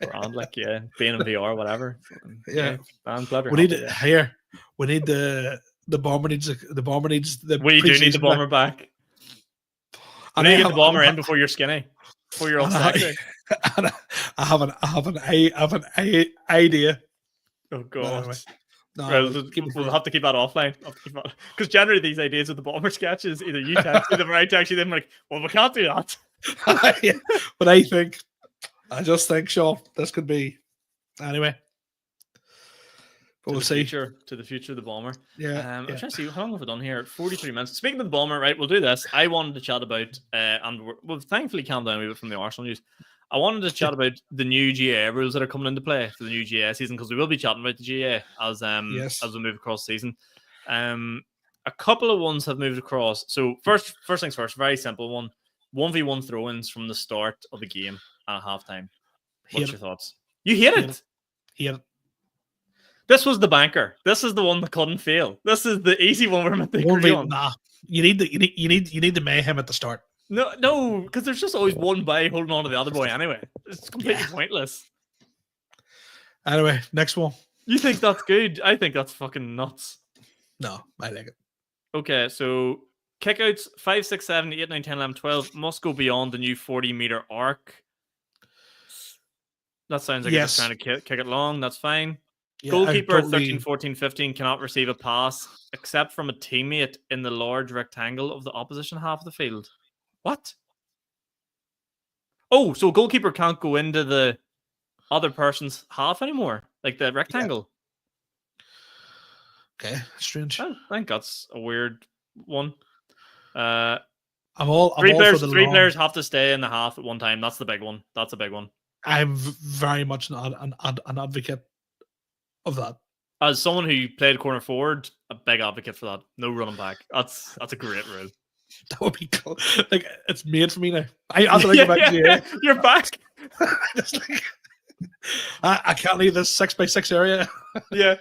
Around like being in VR, whatever. Yeah. I'm glad we need here. We need the bomber needs the. We do need the bomber back. I need to get the bomber in before you're skinny. Before you're all sexy. I have an idea. Oh god! We'll have to keep that offline because generally these ideas with the bomber sketches, either you text me them or I text you them. Like, well, we can't do that. But I just think, Sean, this could be anyway. But we'll see. To the future of the bomber. Yeah. I'm trying to see how long have we done here. 43 minutes. Speaking of the bomber, right? We'll do this. I wanted to chat about, and we've thankfully calmed down a bit from the Arsenal news. I wanted to chat about the new GA rules that are coming into play for the new GA season because we will be chatting about the GA as we move across the season. A couple of ones have moved across. So first things first, very simple one: 1v1 throw-ins from the start of the game at halftime. What's your thoughts? You hate it. Hate it. This was the banker. This is the one that couldn't fail. This is the easy one we're meant to agree on. Nah, you need the mayhem at the start. No, because there's just always one guy holding on to the other boy anyway. It's completely pointless. Anyway, next one. You think that's good? I think that's fucking nuts. No, I like it. Okay, so kickouts 5, 6, 7, 8, 9, 10, 11, 12 must go beyond the new 40-meter arc. That sounds like you're just Yes. trying to kick it long. That's fine. Yeah, Goalkeeper at totally- 13, 14, 15 cannot receive a pass except from a teammate in the large rectangle of the opposition half of the field. What? Oh, so a goalkeeper can't go into the other person's half anymore, like the rectangle. Okay, strange. I think that's a weird one. I'm all Three for the long. players have to stay in the half at one time. That's the big one. That's a big one. I'm very much an advocate of that. As someone who played corner forward, a big advocate for that. No running back. That's a great rule. That would be cool. Like, it's made for me now. I have to think about it. You're back. It's like, I can't leave this 6x6 area. Yeah.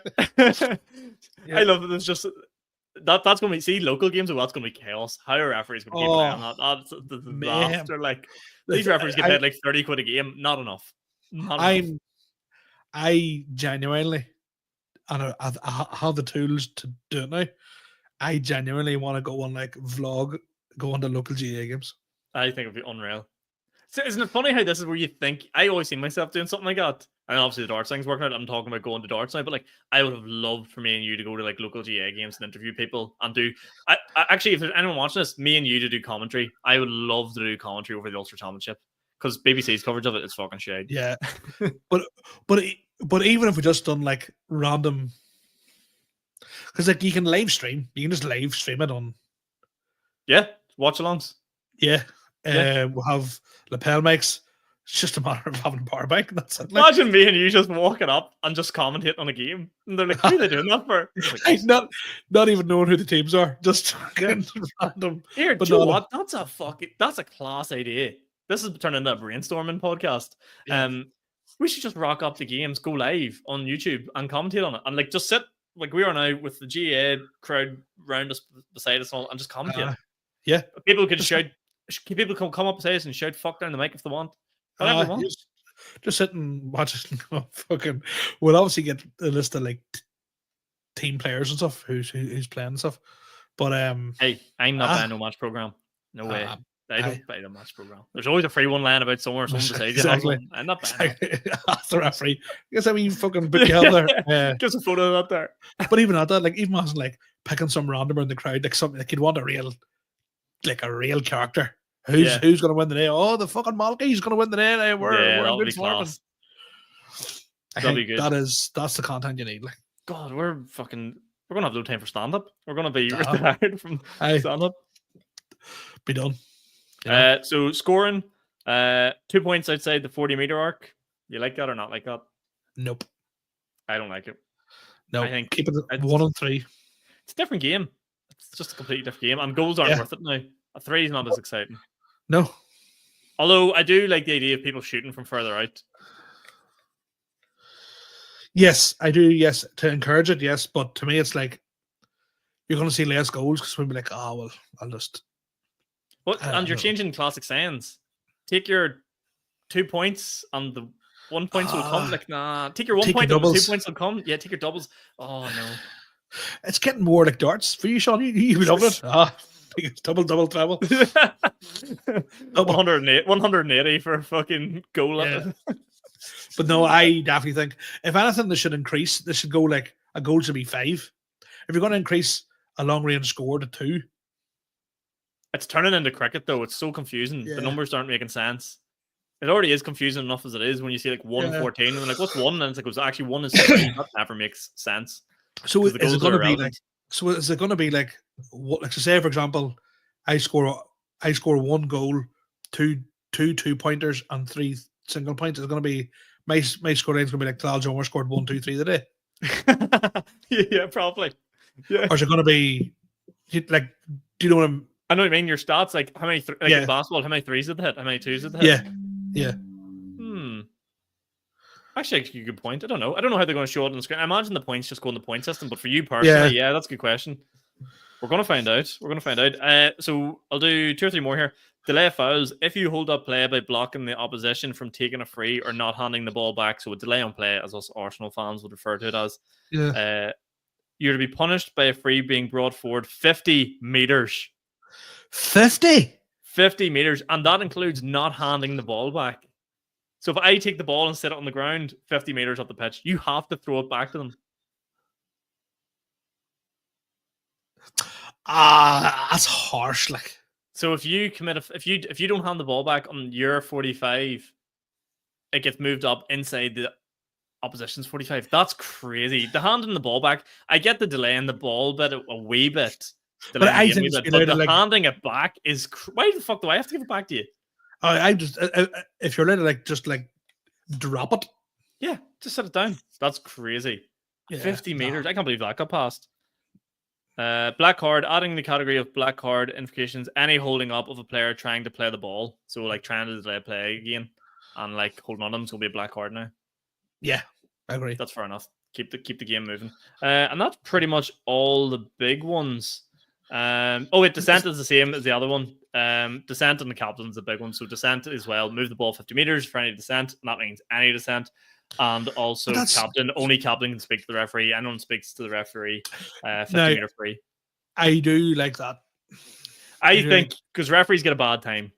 Yeah. I love it. It's just that's going to be local games. That's going to be chaos. How are referees going to keep playing that? That's the man. disaster. Like these referees get paid like 30 quid a game. Not enough. I genuinely, and I have the tools to do it now. I genuinely want to go on like vlog, go on to local GA games. I think it'd be unreal. So isn't it funny how this is where you think I always see myself doing something like that? And obviously the darts thing's working out. I'm talking about going to darts now, but like I would have loved for me and you to go to like local GA games and interview people and do. I actually, if there's anyone watching this, me and you to do commentary. I would love to do commentary over the Ulster Championship because BBC's coverage of it is fucking shade. Yeah, but even if we just done like random, because like you can live stream, you can just live stream it on. Yeah, watch alongs. Yeah, Yeah. we'll have lapel mics. It's just a matter of having a power bank. That's it. Like, Imagine me and you just walking up and just commentating on a game, and they're like, "Who are they doing that for?" Like, not even knowing who the teams are, just random. here, but do you know no. what? That's a class idea. This is turning into a brainstorming podcast. Yeah. We should just rock up the games, go live on YouTube, and commentate on it, and like just sit like we are now with the GA crowd round us, beside us, all, and just commentate. Yeah, people could shout. People can come up beside us and shout "fuck" down the mic if they want. Whatever they want. Just sit and watch it. Fucking, we'll obviously get a list of like team players and stuff who's playing and stuff. But hey, I'm not buying no match program. No way. I don't buy the match program. There's always a free one lying about somewhere. Someone beside exactly. you. I'm not buying it. Ask the referee. Guess I mean you fucking book you out there. Just a photo of that there. But even at that, like even as like picking some randomer in the crowd, like something like you'd want a real character. Who's gonna win the day? Oh, the fucking Malky's gonna win the day. We're in good form. That'll be good. That's the content you need. Like, God, we're gonna have no time for stand up. We're gonna be retired from stand up. Be done. So scoring, 2 points outside the 40-meter arc. You like that or not like that? Nope. I don't like it. No, I think keep it at 1 and 3. It's a different game. It's just a completely different game, and goals aren't worth it now. A 3 is not as exciting. No. Although I do like the idea of people shooting from further out. Yes, I do. Yes, to encourage it. Yes, but to me, it's like you're going to see less goals because we'll be like, oh well, I'll just. And you're changing classic sayings. Take your 2 points and the 1 point will come. Like, nah, take your 1 point and the 2 points will come. Yeah, take your doubles. Oh no, it's getting more like darts for you, Sean. You love it. It's double, treble. 180 for a fucking goal. Yeah. But no, I definitely think if anything, they should increase. They should go like a goal should be 5. If you're going to increase a long range score to 2, it's turning into cricket though. It's so confusing. The numbers aren't making sense. It already is confusing enough as it is when you see like 1 and 14 and like what's 1 and it's like it was actually 1 is 3. That never makes sense. So is it going to be like? So is it going to be like what? Like to say, for example, I score 1 goal, two 2-pointers, and 3 single points. It's going to be my score line is going to be like Talal Jomer scored 1, 2, 3 today. Yeah, probably. Yeah. Or is it going to be like? Do you know what I'm? I know what you mean. Your stats, like how many, in basketball, how many 3s did they hit? How many 2s did they hit? Yeah. Actually, a good point. I don't know how they're going to show it on the screen. I imagine the points just go in the point system, but for you personally, that's a good question. We're going to find out. So I'll do 2 or 3 more here. Delay fouls. If you hold up play by blocking the opposition from taking a free or not handing the ball back, so a delay on play, as us Arsenal fans would refer to it as, you're to be punished by a free being brought forward 50 meters. 50 meters, and that includes not handing the ball back. So if I take the ball and set it on the ground 50 meters up the pitch, you have to throw it back to them. That's harsh. Like, so if you commit, if you don't hand the ball back on your 45, it gets moved up inside the opposition's 45. That's crazy. The handing the ball back, I get the delay in the ball bit a wee bit. But I think handing it back is why the fuck do I have to give it back to you? I just if you're allowed to just drop it. Yeah, just set it down. That's crazy. Yeah, 50 meters. I can't believe that got passed. Black card, adding the category of black card implications, any holding up of a player trying to play the ball. So like trying to delay play again and like holding on them is gonna be a black card now. Yeah, I agree. That's fair enough. Keep the game moving. And that's pretty much all the big ones. Descent is the same as the other one. Descent and the captain is the big one. So descent as well. Move the ball 50 meters for any descent. And that means any descent. And also captain. Only captain can speak to the referee. Anyone speaks to the referee. 50 meter free. I do like that. I think because referees get a bad time.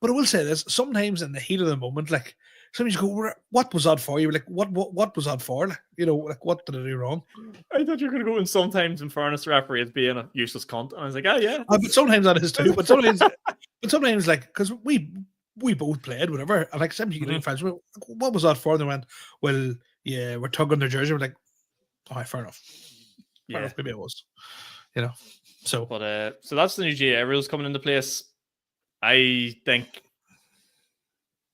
But I will say this: sometimes in the heat of the moment, like sometimes you go, "What was that for?" You were like, "What was that for?" Like, what did I do wrong? I thought you were going to go. And sometimes, in fairness, the referee is being a useless cunt, and I was like, "Oh yeah." But sometimes that is too. But sometimes, like, because we both played, whatever, and like sometimes you get in friends. What was that for? And they went, "Well, yeah, we're tugging their jersey." We're like, "All right, fair enough." Fair enough, maybe it was, So, but so that's the new GA rules coming into place. I think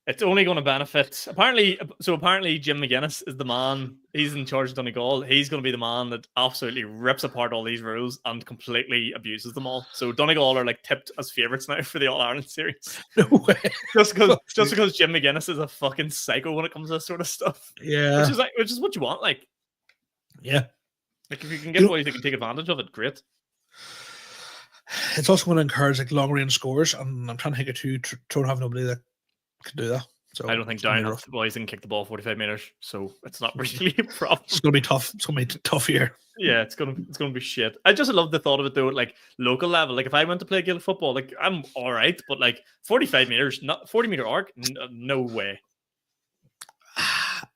it's only going to benefit. Apparently, Jim McGuinness is the man. He's in charge of Donegal. He's going to be the man that absolutely rips apart all these rules and completely abuses them all. So Donegal are like tipped as favourites now for the All Ireland series. No way. Just because Jim McGuinness is a fucking psycho when it comes to this sort of stuff. Yeah. Which is what you want. Like, yeah. Like if you can get boys that can take advantage of it, great. It's also going to encourage like long range scores, and I'm trying to think of two. Don't have nobody that can do that. So I don't think Down have boys that can kick the ball 45 meters, so it's not really a problem. It's going to be tough. It's going to be tough here. Yeah, it's going to be shit. I just love the thought of it though, like local level. Like if I went to play Gaelic football, like I'm all right, but like 45 meters, not 40 meter arc, no way.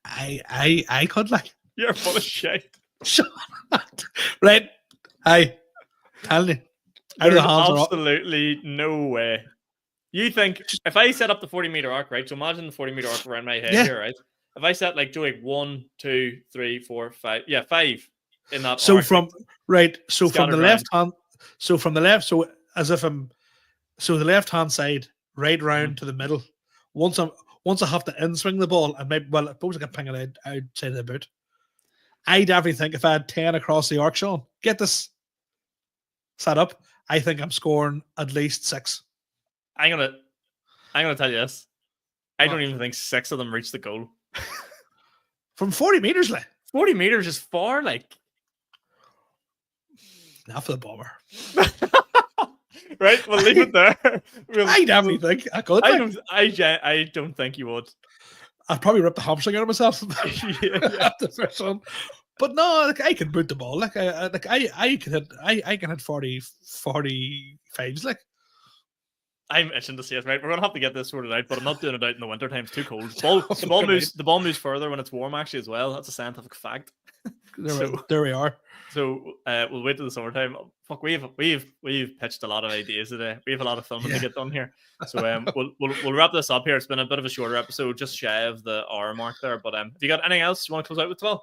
I could like. You're full of shit. Shut up. Right. Hi. Tell me. There's absolutely no way. You think if I set up the 40 meter arc, right? So imagine the 40 meter arc around my head here, right? If I set like 1, 2, 3, 4, 5, 5 in that. So arc, from right, so from the left around. hand, so as if I'm, so the left hand side, right round to the middle. Once I have to in swing the ball, I suppose I can ping it outside of the boot. I definitely think if I had 10 across the arc, Sean, get this set up. I think I'm scoring at least 6. I'm gonna tell you this. I don't even think 6 of them reach the goal. From 40 meters, like 40 meters is far, like not for the bomber. Right, we'll leave it there. I definitely think I could. I don't think you would. I'd probably rip the hamstring out of myself. Yeah. The first one. But no, like I can boot the ball. Like I can hit 45s. Like I'm itching to see it. Right, we're gonna have to get this sorted out, but I'm not doing it out in the winter time. It's too cold. The ball moves further when it's warm. Actually, as well. That's a scientific fact. There we are. So we'll wait till the summertime. Fuck, we've pitched a lot of ideas today. We have a lot of filming to get done here. So we'll wrap this up here. It's been a bit of a shorter episode, just shy of the hour mark there. But have you got anything else you want to close out with, Phil?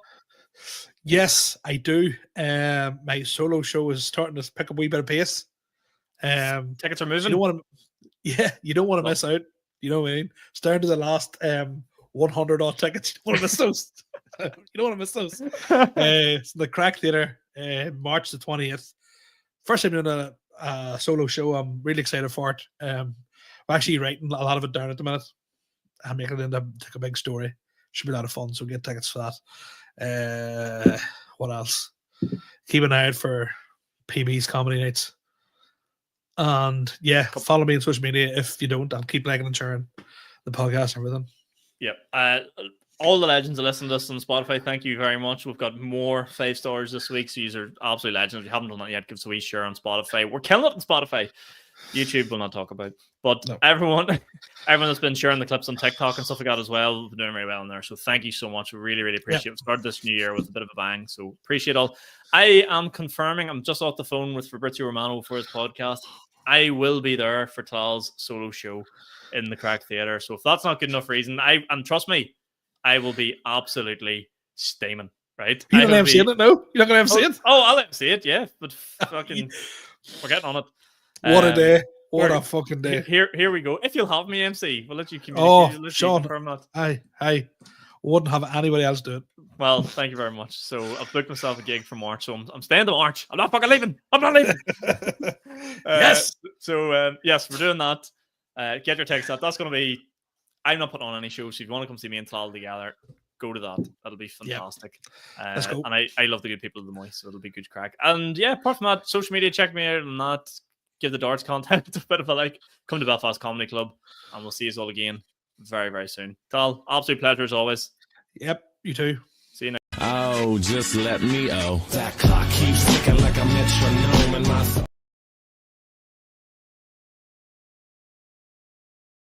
Yes, I do. My solo show is starting to pick up a wee bit of pace. Tickets are moving. You don't want to miss out. You know what I mean? Starting to the last 100 odd tickets. You don't want to miss those. You don't want to miss those. It's the Crack Theatre, March the 20th. First time doing a solo show. I'm really excited for it. I'm actually writing a lot of it down at the minute. I'm making it into a big story. Should be a lot of fun. So get tickets for that. What else? Keep an eye out for PB's comedy nights. And yeah, follow me on social media if you don't. I'll keep liking and sharing the podcast and everything. Yep. All the legends that listen to us on Spotify, thank you very much. We've got more 5 stars this week, so these are absolute legends. If you haven't done that yet, give us a wee share on Spotify. We're killing it on Spotify. YouTube will not talk about. But No. everyone that's been sharing the clips on TikTok and stuff like that as well, we've been doing very well in there. So thank you so much. We really, really appreciate it. We started this new year with a bit of a bang. So appreciate all. I am confirming, I'm just off the phone with Fabrizio Romano for his podcast. I will be there for Talal's solo show in the Crack Theatre. So if that's not good enough reason, and trust me, I will be absolutely steaming. Right? You're not going to MC it, no? You're not going to MC it? Oh, I'll MC it, yeah. But fucking, we're getting on it. What a day. What a fucking day. Here we go. If you'll have me MC, we'll let you communicate. Oh, Sean, I wouldn't have anybody else do it. Well, thank you very much. So I've booked myself a gig for March, so I'm staying to March. I'm not fucking leaving. I'm not leaving. Yes. Yes, we're doing that. Get your text out. That's going to be, I'm not putting on any shows, so if you want to come see me and Talal together, go to that. That'll be fantastic. Yep. Let's go. And I love the good people of the Moist, so it'll be good crack. And yeah, apart from that, social media, check me out on that. Give the darts content a bit of a like. Come to Belfast Comedy Club, and we'll see you all again very, very soon. Tal, absolute pleasure as always. Yep, you too. See you next. Oh, just let me. That clock keeps ticking like a metronome in my.